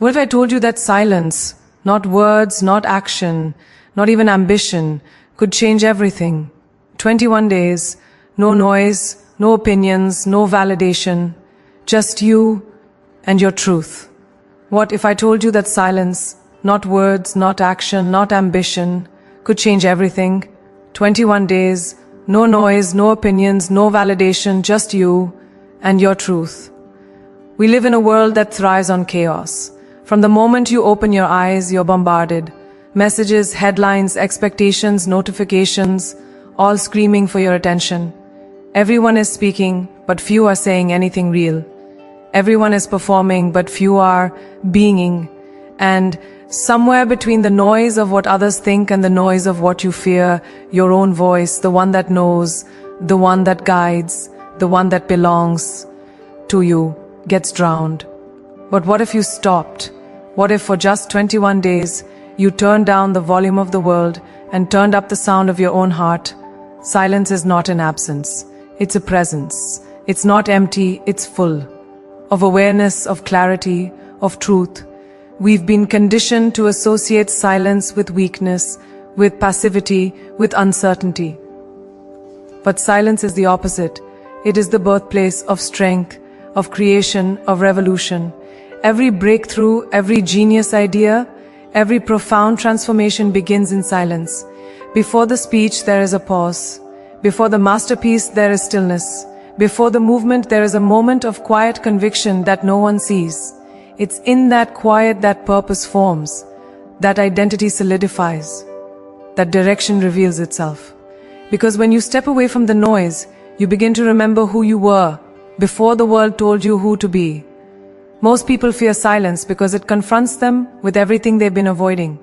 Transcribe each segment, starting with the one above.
What if I told you that silence, not words, not action, not even ambition, could change everything? 21 days, no noise, no opinions, no validation, just you and your truth. What if I told you that silence, not words, not action, not ambition, could change everything? 21 days, no noise, no opinions, no validation, just you and your truth. We live in a world that thrives on chaos. From the moment you open your eyes, you're bombarded. Messages, headlines, expectations, notifications, all screaming for your attention. Everyone is speaking, but few are saying anything real. Everyone is performing, but few are being. And somewhere between the noise of what others think and the noise of what you fear, your own voice, the one that knows, the one that guides, the one that belongs to you, gets drowned. But what if you stopped? What if for just 21 days, you turned down the volume of the world and turned up the sound of your own heart? Silence is not an absence. It's a presence. It's not empty, it's full. Of awareness, of clarity, of truth. We've been conditioned to associate silence with weakness, with passivity, with uncertainty. But silence is the opposite. It is the birthplace of strength, of creation, of revolution. Every breakthrough, every genius idea, every profound transformation begins in silence. Before the speech, there is a pause. Before the masterpiece, there is stillness. Before the movement, there is a moment of quiet conviction that no one sees. It's in that quiet that purpose forms, that identity solidifies, that direction reveals itself. Because when you step away from the noise, you begin to remember who you were before the world told you who to be. Most people fear silence because it confronts them with everything they've been avoiding.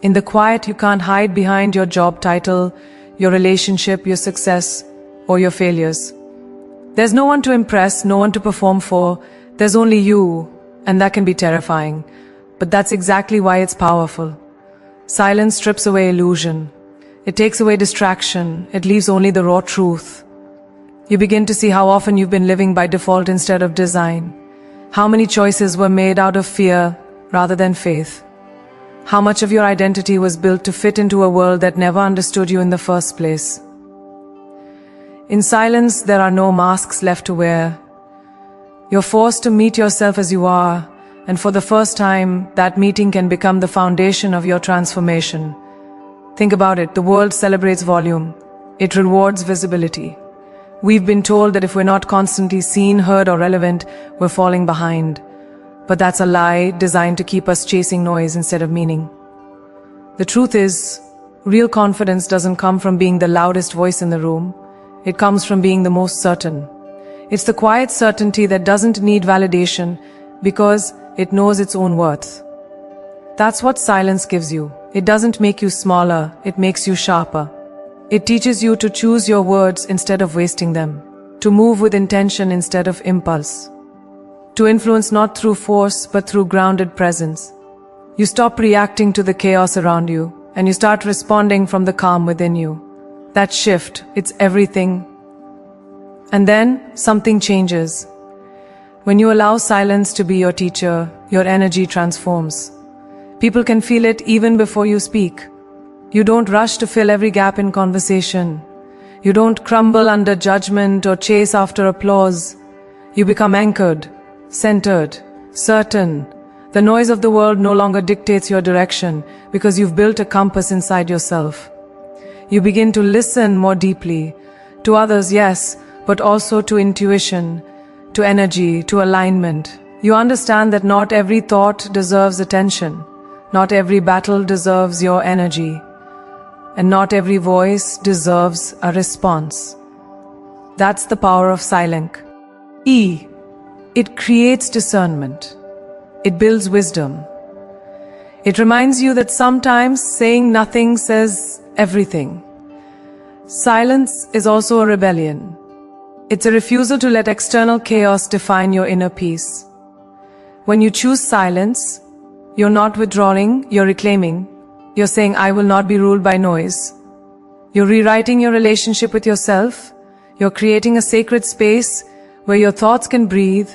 In the quiet, you can't hide behind your job title, your relationship, your success, or your failures. There's no one to impress, no one to perform for. There's only you, and that can be terrifying. But that's exactly why it's powerful. Silence strips away illusion. It takes away distraction. It leaves only the raw truth. You begin to see how often you've been living by default instead of design. How many choices were made out of fear rather than faith? How much of your identity was built to fit into a world that never understood you in the first place? In silence, there are no masks left to wear. You're forced to meet yourself as you are, and for the first time, that meeting can become the foundation of your transformation. Think about it, the world celebrates volume. It rewards visibility. We've been told that if we're not constantly seen, heard, or relevant, we're falling behind. But that's a lie designed to keep us chasing noise instead of meaning. The truth is, real confidence doesn't come from being the loudest voice in the room. It comes from being the most certain. It's the quiet certainty that doesn't need validation because it knows its own worth. That's what silence gives you. It doesn't make you smaller, it makes you sharper. It teaches you to choose your words instead of wasting them, to move with intention instead of impulse, to influence not through force but through grounded presence. You stop reacting to the chaos around you and you start responding from the calm within you. That shift, it's everything. And then something changes. When you allow silence to be your teacher, your energy transforms. People can feel it even before you speak. You don't rush to fill every gap in conversation. You don't crumble under judgment or chase after applause. You become anchored, centered, certain. The noise of the world no longer dictates your direction because you've built a compass inside yourself. You begin to listen more deeply. To others, yes, but also to intuition, to energy, to alignment. You understand that not every thought deserves attention. Not every battle deserves your energy. And not every voice deserves a response. That's the power of silence. E. It creates discernment. It builds wisdom. It reminds you that sometimes saying nothing says everything. Silence is also a rebellion. It's a refusal to let external chaos define your inner peace. When you choose silence, you're not withdrawing, you're reclaiming. You're saying, I will not be ruled by noise. You're rewriting your relationship with yourself. You're creating a sacred space where your thoughts can breathe,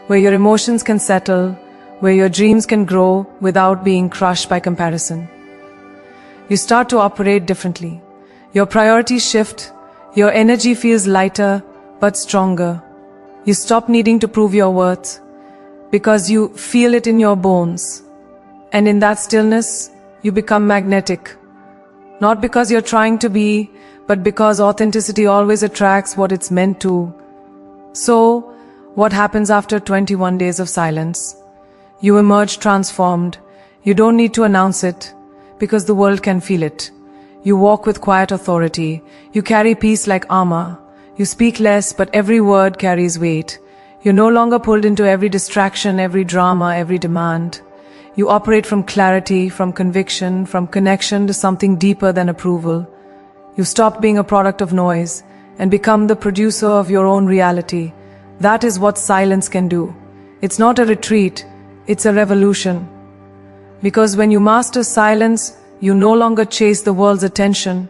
where your emotions can settle, where your dreams can grow without being crushed by comparison. You start to operate differently. Your priorities shift, your energy feels lighter but stronger. You stop needing to prove your worth because you feel it in your bones. And in that stillness, you become magnetic. Not because you're trying to be, but because authenticity always attracts what it's meant to. So, what happens after 21 days of silence? You emerge transformed. You don't need to announce it, because the world can feel it. You walk with quiet authority. You carry peace like armor. You speak less, but every word carries weight. You're no longer pulled into every distraction, every drama, every demand. You operate from clarity, from conviction, from connection to something deeper than approval. You stop being a product of noise and become the producer of your own reality. That is what silence can do. It's not a retreat, it's a revolution. Because when you master silence, you no longer chase the world's attention,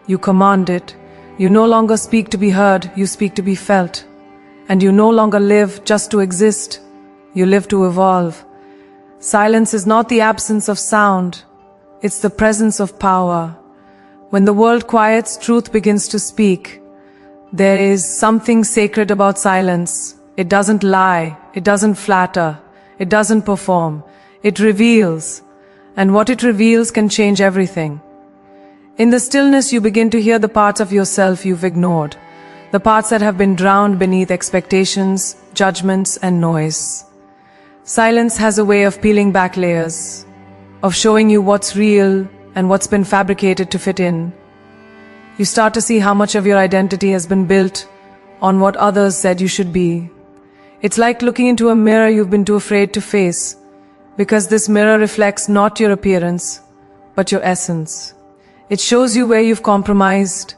you command it. You no longer speak to be heard, you speak to be felt. And you no longer live just to exist, you live to evolve. Silence is not the absence of sound, it's the presence of power. When the world quiets, truth begins to speak. There is something sacred about silence. It doesn't lie, it doesn't flatter, it doesn't perform. It reveals, and what it reveals can change everything. In the stillness, you begin to hear the parts of yourself you've ignored, the parts that have been drowned beneath expectations, judgments, and noise. Silence has a way of peeling back layers, of showing you what's real and what's been fabricated to fit in. You start to see how much of your identity has been built on what others said you should be. It's like looking into a mirror you've been too afraid to face, because this mirror reflects not your appearance, but your essence. It shows you where you've compromised,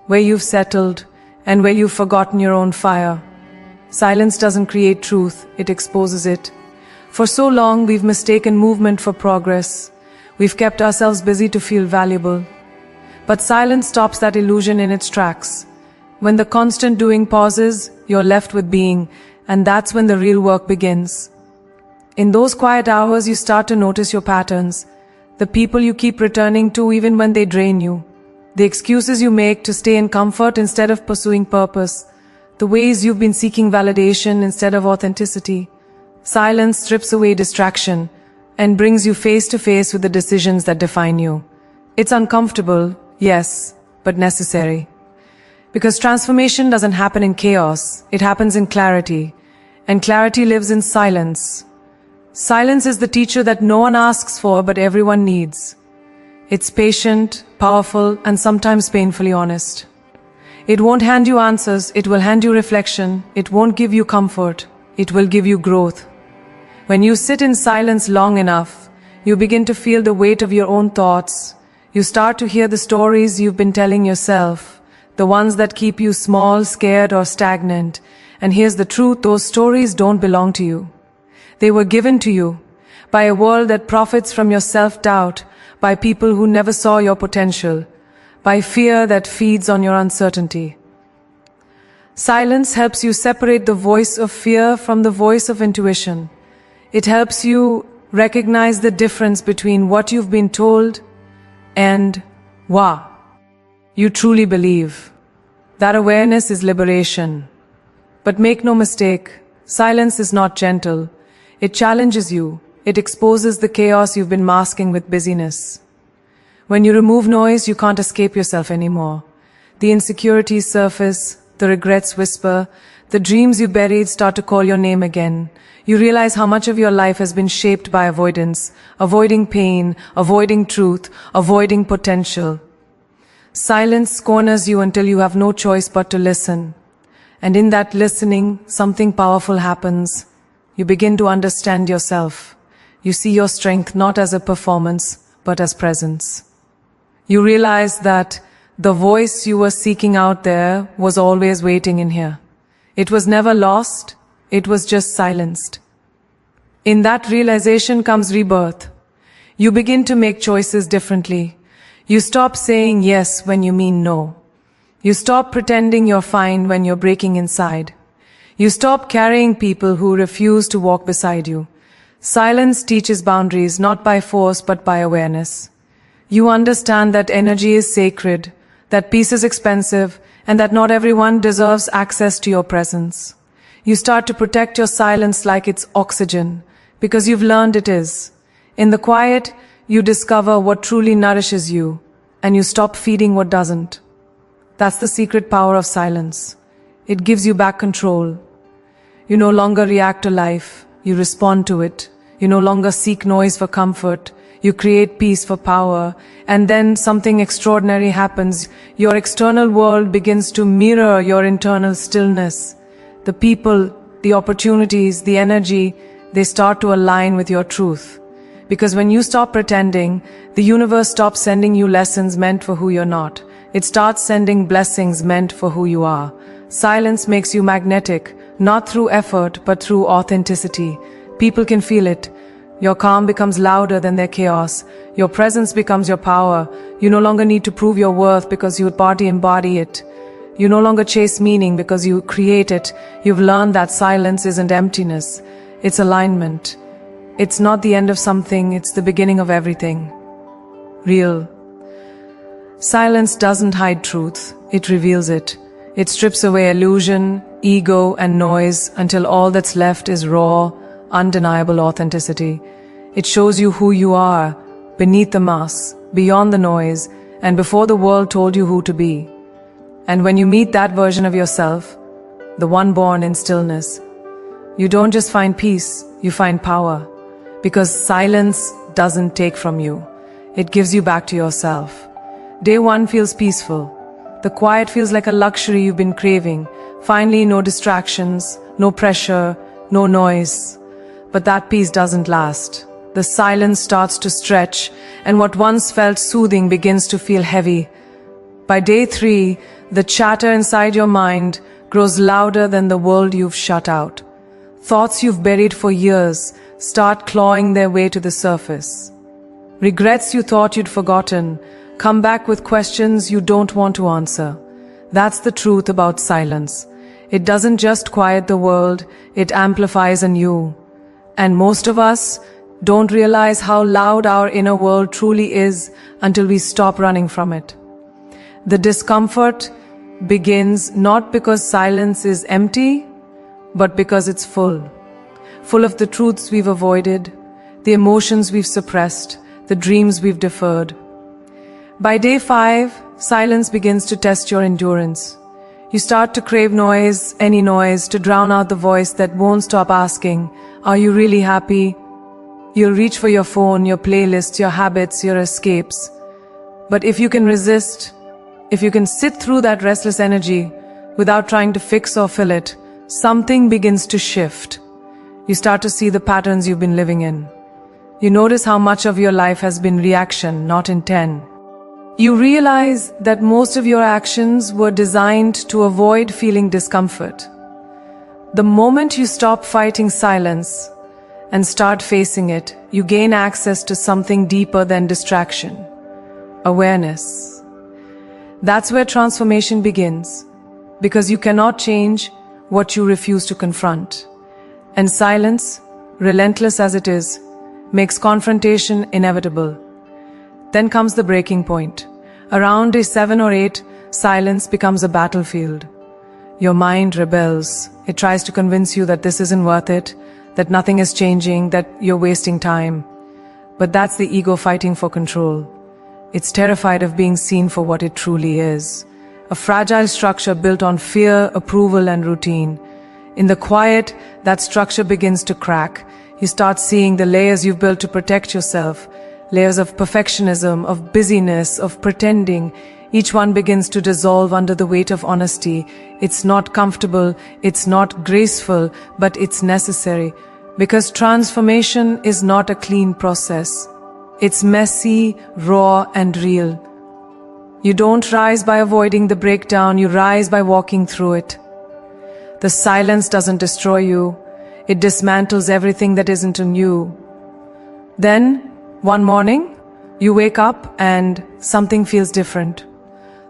where you've settled, and where you've forgotten your own fire. Silence doesn't create truth, it exposes it. For so long, we've mistaken movement for progress. We've kept ourselves busy to feel valuable. But silence stops that illusion in its tracks. When the constant doing pauses, you're left with being, and that's when the real work begins. In those quiet hours, you start to notice your patterns, the people you keep returning to even when they drain you, the excuses you make to stay in comfort instead of pursuing purpose, the ways you've been seeking validation instead of authenticity. Silence strips away distraction and brings you face to face with the decisions that define you. It's uncomfortable, yes, but necessary. Because transformation doesn't happen in chaos, it happens in clarity. And clarity lives in silence. Silence is the teacher that no one asks for but everyone needs. It's patient, powerful, and sometimes painfully honest. It won't hand you answers, it will hand you reflection. It won't give you comfort, it will give you growth. When you sit in silence long enough, you begin to feel the weight of your own thoughts. You start to hear the stories you've been telling yourself, the ones that keep you small, scared, or stagnant. And here's the truth, those stories don't belong to you. They were given to you by a world that profits from your self-doubt, by people who never saw your potential, by fear that feeds on your uncertainty. Silence helps you separate the voice of fear from the voice of intuition. It helps you recognize the difference between what you've been told and what you truly believe. That awareness is liberation. But make no mistake, silence is not gentle. It challenges you. It exposes the chaos you've been masking with busyness. When you remove noise, you can't escape yourself anymore. The insecurities surface, the regrets whisper, the dreams you buried start to call your name again. You realize how much of your life has been shaped by avoidance, avoiding pain, avoiding truth, avoiding potential. Silence corners you until you have no choice but to listen. And in that listening, something powerful happens. You begin to understand yourself. You see your strength not as a performance, but as presence. You realize that the voice you were seeking out there was always waiting in here. It was never lost, it was just silenced. In that realization comes rebirth. You begin to make choices differently. You stop saying yes when you mean no. You stop pretending you're fine when you're breaking inside. You stop carrying people who refuse to walk beside you. Silence teaches boundaries not by force but by awareness. You understand that energy is sacred, that peace is expensive, and that not everyone deserves access to your presence. You start to protect your silence like it's oxygen, because you've learned it is. In the quiet, you discover what truly nourishes you, and you stop feeding what doesn't. That's the secret power of silence. It gives you back control. You no longer react to life, you respond to it. You no longer seek noise for comfort. You create peace for power. And then something extraordinary happens. Your external world begins to mirror your internal stillness. The people, the opportunities, the energy, they start to align with your truth. Because when you stop pretending, the universe stops sending you lessons meant for who you're not. It starts sending blessings meant for who you are. Silence makes you magnetic, not through effort, but through authenticity. People can feel it. Your calm becomes louder than their chaos. Your presence becomes your power. You no longer need to prove your worth because you embody it. You no longer chase meaning because you create it. You've learned that silence isn't emptiness. It's alignment. It's not the end of something, it's the beginning of everything. Real. Silence doesn't hide truth. It reveals it. It strips away illusion, ego, and noise until all that's left is raw, undeniable authenticity. It shows you who you are, beneath the mask, beyond the noise, and before the world told you who to be. And when you meet that version of yourself, the one born in stillness, you don't just find peace, you find power. Because silence doesn't take from you. It gives you back to yourself. Day one feels peaceful. The quiet feels like a luxury you've been craving. Finally, no distractions, no pressure, no noise. But that peace doesn't last. The silence starts to stretch, and what once felt soothing begins to feel heavy. By day 3, the chatter inside your mind grows louder than the world you've shut out. Thoughts you've buried for years start clawing their way to the surface. Regrets you thought you'd forgotten come back with questions you don't want to answer. That's the truth about silence. It doesn't just quiet the world, it amplifies anew. And most of us don't realize how loud our inner world truly is until we stop running from it. The discomfort begins not because silence is empty, but because it's full. Full of the truths we've avoided, the emotions we've suppressed, the dreams we've deferred. By day 5, silence begins to test your endurance. You start to crave noise, any noise, to drown out the voice that won't stop asking, "Are you really happy?" You'll reach for your phone, your playlists, your habits, your escapes. But if you can resist, if you can sit through that restless energy without trying to fix or fill it, something begins to shift. You start to see the patterns you've been living in. You notice how much of your life has been reaction, not intent. You realize that most of your actions were designed to avoid feeling discomfort. The moment you stop fighting silence and start facing it, you gain access to something deeper than distraction. Awareness. That's where transformation begins, because you cannot change what you refuse to confront. And silence, relentless as it is, makes confrontation inevitable. Then comes the breaking point. Around day 7 or 8, silence becomes a battlefield. Your mind rebels. It tries to convince you that this isn't worth it, that nothing is changing, that you're wasting time. But that's the ego fighting for control. It's terrified of being seen for what it truly is. A fragile structure built on fear, approval, and routine. In the quiet, that structure begins to crack. You start seeing the layers you've built to protect yourself. Layers of perfectionism, of busyness, of pretending. Each one begins to dissolve under the weight of honesty. It's not comfortable, it's not graceful, but it's necessary. Because transformation is not a clean process. It's messy, raw, and real. You don't rise by avoiding the breakdown, you rise by walking through it. The silence doesn't destroy you. It dismantles everything that isn't in you. Then, one morning, you wake up and something feels different.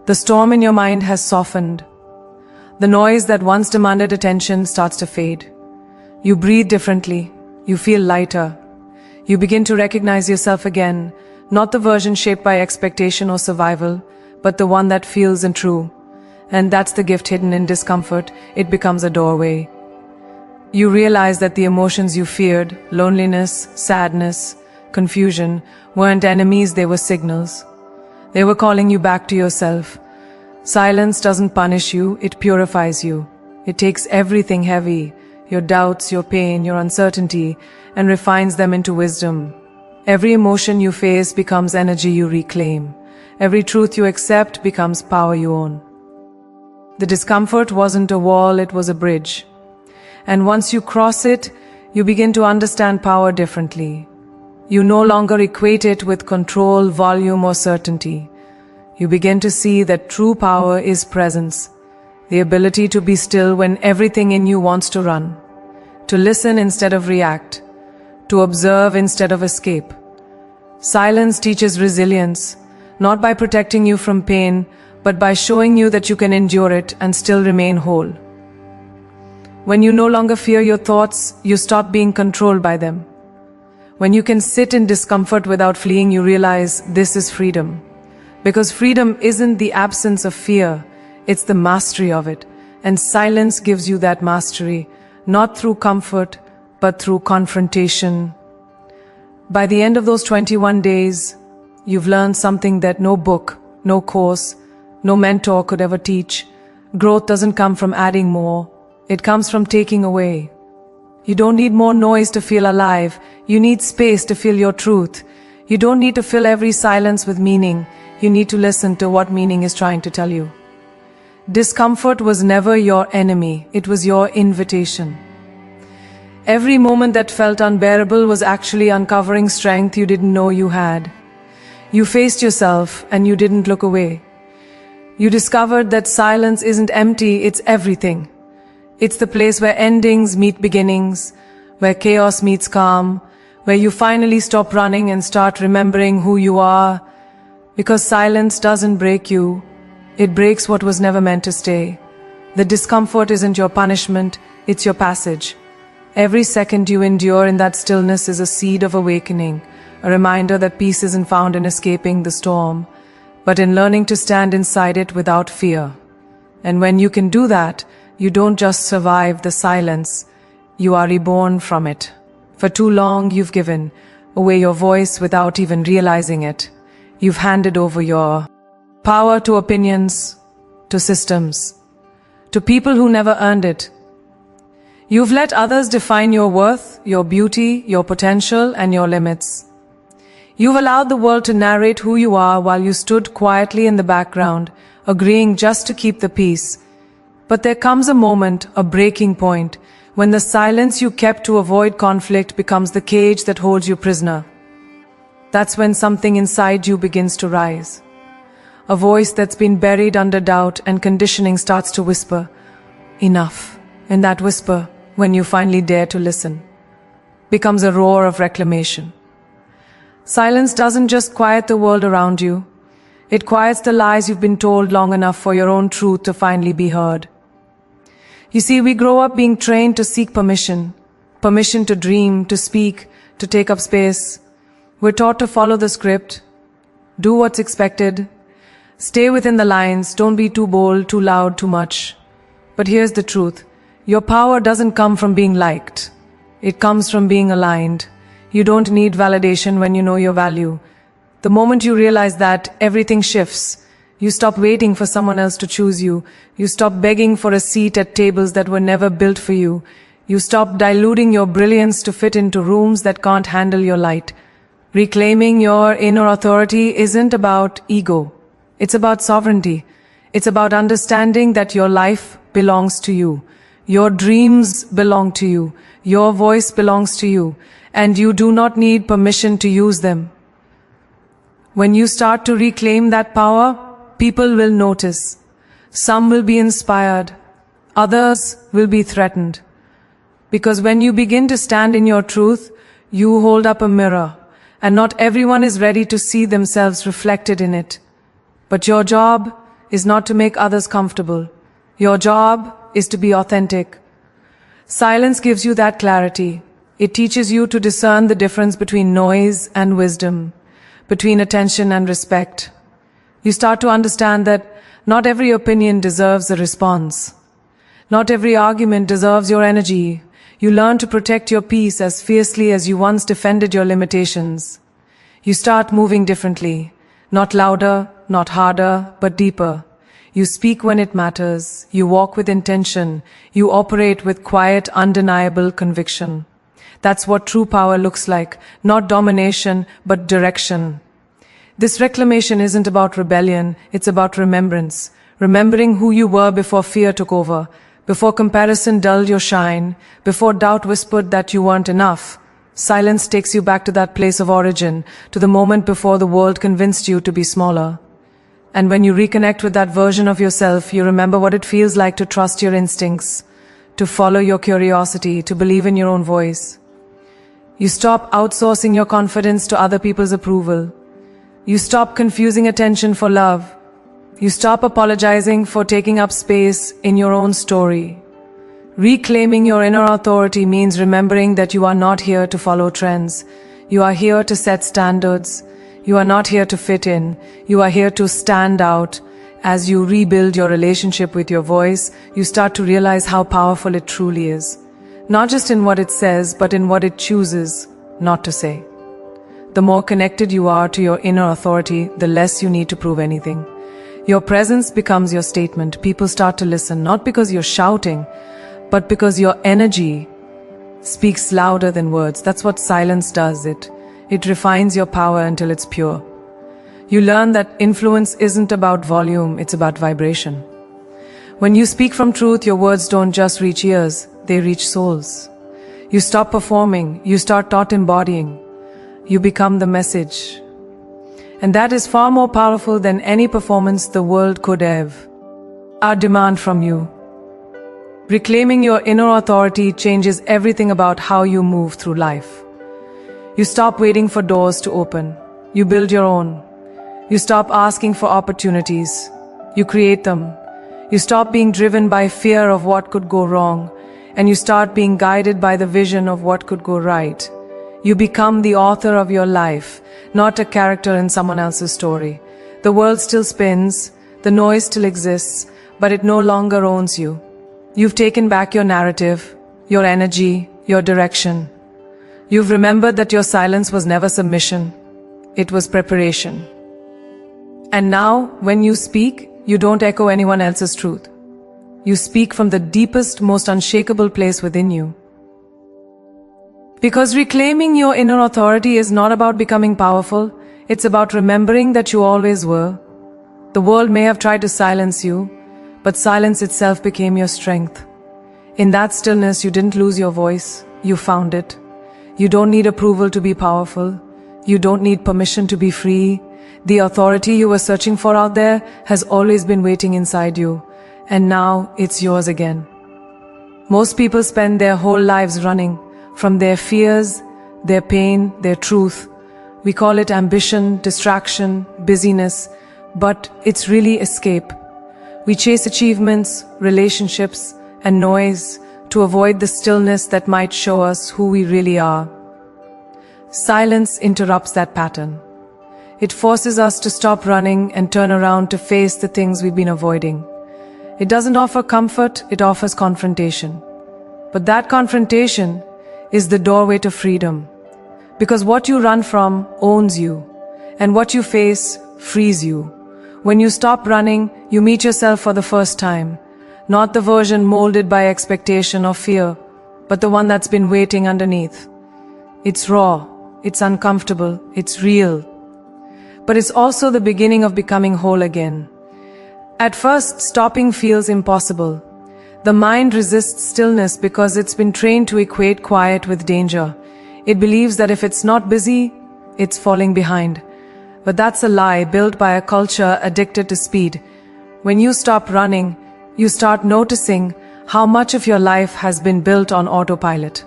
The storm in your mind has softened. The noise that once demanded attention starts to fade. You breathe differently. You feel lighter. You begin to recognize yourself again, not the version shaped by expectation or survival, but the one that feels and true. And that's the gift hidden in discomfort. It becomes a doorway. You realize that the emotions you feared, loneliness, sadness, confusion, weren't enemies, they were signals. They were calling you back to yourself. Silence doesn't punish you, it purifies you. It takes everything heavy, your doubts, your pain, your uncertainty, and refines them into wisdom. Every emotion you face becomes energy you reclaim. Every truth you accept becomes power you own. The discomfort wasn't a wall, it was a bridge. And once you cross it, you begin to understand power differently. You no longer equate it with control, volume, or certainty. You begin to see that true power is presence, the ability to be still when everything in you wants to run, to listen instead of react, to observe instead of escape. Silence teaches resilience, not by protecting you from pain, but by showing you that you can endure it and still remain whole. When you no longer fear your thoughts, you stop being controlled by them. When you can sit in discomfort without fleeing, you realize this is freedom. Because freedom isn't the absence of fear, it's the mastery of it. And silence gives you that mastery, not through comfort, but through confrontation. By the end of those 21 days, you've learned something that no book, no course, no mentor could ever teach. Growth doesn't come from adding more, it comes from taking away. You don't need more noise to feel alive, you need space to feel your truth. You don't need to fill every silence with meaning, you need to listen to what meaning is trying to tell you. Discomfort was never your enemy, it was your invitation. Every moment that felt unbearable was actually uncovering strength you didn't know you had. You faced yourself and you didn't look away. You discovered that silence isn't empty, it's everything. It's the place where endings meet beginnings, where chaos meets calm, where you finally stop running and start remembering who you are. Because silence doesn't break you, it breaks what was never meant to stay. The discomfort isn't your punishment, it's your passage. Every second you endure in that stillness is a seed of awakening, a reminder that peace isn't found in escaping the storm, but in learning to stand inside it without fear. And when you can do that, you don't just survive the silence, you are reborn from it. For too long you've given away your voice without even realizing it. You've handed over your power to opinions, to systems, to people who never earned it. You've let others define your worth, your beauty, your potential, and your limits. You've allowed the world to narrate who you are while you stood quietly in the background, agreeing just to keep the peace. But there comes a moment, a breaking point, when the silence you kept to avoid conflict becomes the cage that holds you prisoner. That's when something inside you begins to rise. A voice that's been buried under doubt and conditioning starts to whisper, "Enough." And that whisper, when you finally dare to listen, becomes a roar of reclamation. Silence doesn't just quiet the world around you, it quiets the lies you've been told long enough for your own truth to finally be heard. You see, we grow up being trained to seek permission to dream, to speak, to take up space. We're taught to follow the script, do what's expected, stay within the lines, don't be too bold, too loud, too much. But here's the truth. Your power doesn't come from being liked. It comes from being aligned. You don't need validation when you know your value. The moment you realize that, everything shifts. You stop waiting for someone else to choose you. You stop begging for a seat at tables that were never built for you. You stop diluting your brilliance to fit into rooms that can't handle your light. Reclaiming your inner authority isn't about ego. It's about sovereignty. It's about understanding that your life belongs to you. Your dreams belong to you. Your voice belongs to you. And you do not need permission to use them. When you start to reclaim that power, people will notice. Some will be inspired. Others will be threatened. Because when you begin to stand in your truth, you hold up a mirror. And not everyone is ready to see themselves reflected in it. But your job is not to make others comfortable. Your job is to be authentic. Silence gives you that clarity. It teaches you to discern the difference between noise and wisdom, between attention and respect. You start to understand that not every opinion deserves a response. Not every argument deserves your energy. You learn to protect your peace as fiercely as you once defended your limitations. You start moving differently, not louder, not harder, but deeper. You speak when it matters. You walk with intention. You operate with quiet, undeniable conviction. That's what true power looks like, not domination, but direction. This reclamation isn't about rebellion, it's about remembrance. Remembering who you were before fear took over, before comparison dulled your shine, before doubt whispered that you weren't enough. Silence takes you back to that place of origin, to the moment before the world convinced you to be smaller. And when you reconnect with that version of yourself, you remember what it feels like to trust your instincts, to follow your curiosity, to believe in your own voice. You stop outsourcing your confidence to other people's approval. You stop confusing attention for love. You stop apologizing for taking up space in your own story. Reclaiming your inner authority means remembering that you are not here to follow trends. You are here to set standards. You are not here to fit in. You are here to stand out. As you rebuild your relationship with your voice, you start to realize how powerful it truly is. Not just in what it says, but in what it chooses not to say. The more connected you are to your inner authority, the less you need to prove anything. Your presence becomes your statement. People start to listen, not because you're shouting, but because your energy speaks louder than words. That's what silence does. It refines your power until it's pure. You learn that influence isn't about volume, it's about vibration. When you speak from truth, your words don't just reach ears, they reach souls. You stop performing, you start embodying. You become the message. And that is far more powerful than any performance the world could have. Our demand from you. Reclaiming your inner authority changes everything about how you move through life. You stop waiting for doors to open. You build your own. You stop asking for opportunities. You create them. You stop being driven by fear of what could go wrong, and you start being guided by the vision of what could go right. You become the author of your life, not a character in someone else's story. The world still spins, the noise still exists, but it no longer owns you. You've taken back your narrative, your energy, your direction. You've remembered that your silence was never submission. It was preparation. And now, when you speak, you don't echo anyone else's truth. You speak from the deepest, most unshakable place within you. Because reclaiming your inner authority is not about becoming powerful, it's about remembering that you always were. The world may have tried to silence you, but silence itself became your strength. In that stillness, you didn't lose your voice, you found it. You don't need approval to be powerful. You don't need permission to be free. The authority you were searching for out there has always been waiting inside you, and now it's yours again. Most people spend their whole lives running from their fears, their pain, their truth. We call it ambition, distraction, busyness, but it's really escape. We chase achievements, relationships, and noise to avoid the stillness that might show us who we really are. Silence interrupts that pattern. It forces us to stop running and turn around to face the things we've been avoiding. It doesn't offer comfort, it offers confrontation. But that confrontation is the doorway to freedom. Because what you run from owns you, and what you face frees you. When you stop running, you meet yourself for the first time. Not the version molded by expectation or fear, but the one that's been waiting underneath. It's raw, it's uncomfortable, it's real. But it's also the beginning of becoming whole again. At first, stopping feels impossible. The mind resists stillness because it's been trained to equate quiet with danger. It believes that if it's not busy, it's falling behind. But that's a lie built by a culture addicted to speed. When you stop running, you start noticing how much of your life has been built on autopilot.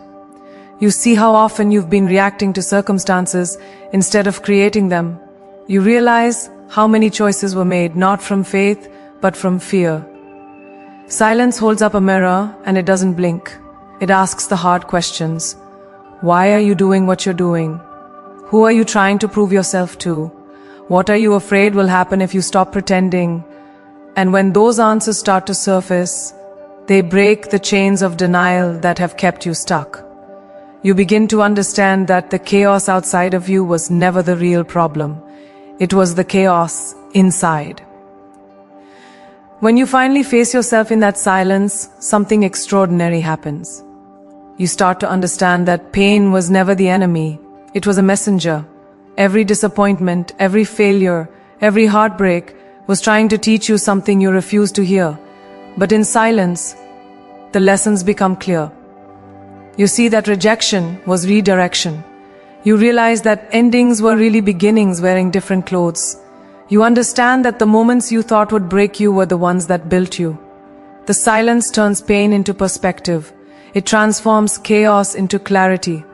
You see how often you've been reacting to circumstances instead of creating them. You realize how many choices were made not from faith, but from fear. Silence holds up a mirror and it doesn't blink. It asks the hard questions. Why are you doing what you're doing? Who are you trying to prove yourself to? What are you afraid will happen if you stop pretending? And when those answers start to surface, they break the chains of denial that have kept you stuck. You begin to understand that the chaos outside of you was never the real problem. It was the chaos inside. When you finally face yourself in that silence, something extraordinary happens. You start to understand that pain was never the enemy. It was a messenger. Every disappointment, every failure, every heartbreak was trying to teach you something you refused to hear. But in silence, the lessons become clear. You see that rejection was redirection. You realize that endings were really beginnings wearing different clothes. You understand that the moments you thought would break you were the ones that built you. The silence turns pain into perspective. It transforms chaos into clarity.